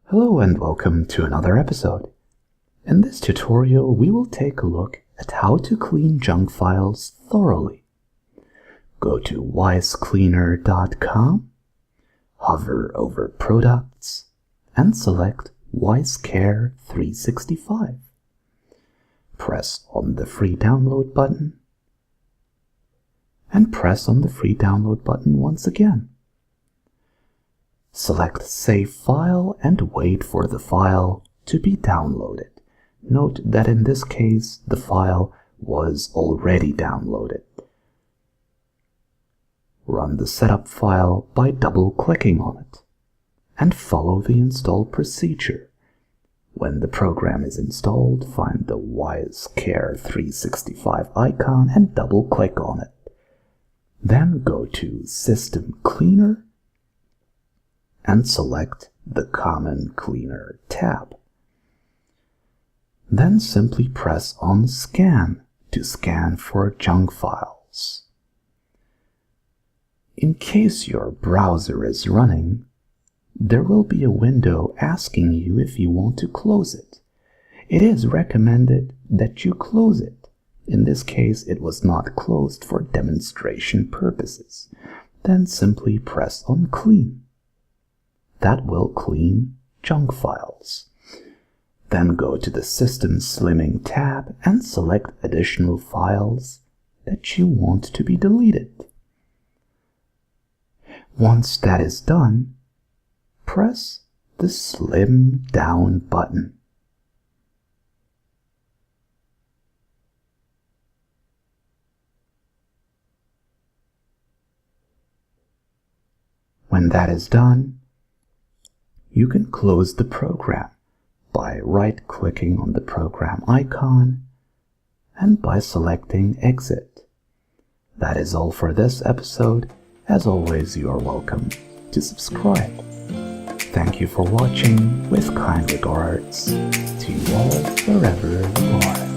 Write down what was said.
Hello and welcome to another episode. In this tutorial, we will take a look at how to clean junk files thoroughly. Go to wisecleaner.com, hover over Products, and select WiseCare 365. Press on the free download button, and press on the free download button once again. Select Save File and wait for the file to be downloaded. Note that in this case, the file was already downloaded. Run the setup file by double-clicking on it, and follow the install procedure. When the program is installed, find the WiseCare 365 icon and double-click on it. Then go to System Cleaner and select the Common Cleaner tab. Then simply press on Scan to scan for junk files. In case your browser is running, there will be a window asking you if you want to close it. It is recommended that you close it. In this case, it was not closed for demonstration purposes. Then simply press on Clean. That will clean junk files. Then go to the System Slimming tab and select additional files that you want to be deleted. Once that is done, press the Slim Down button. When that is done, you can close the program by right-clicking on the program icon and by selecting Exit. That is all for this episode. As always, you are welcome to subscribe. Thank you for watching. With kind regards to you all, wherever you are.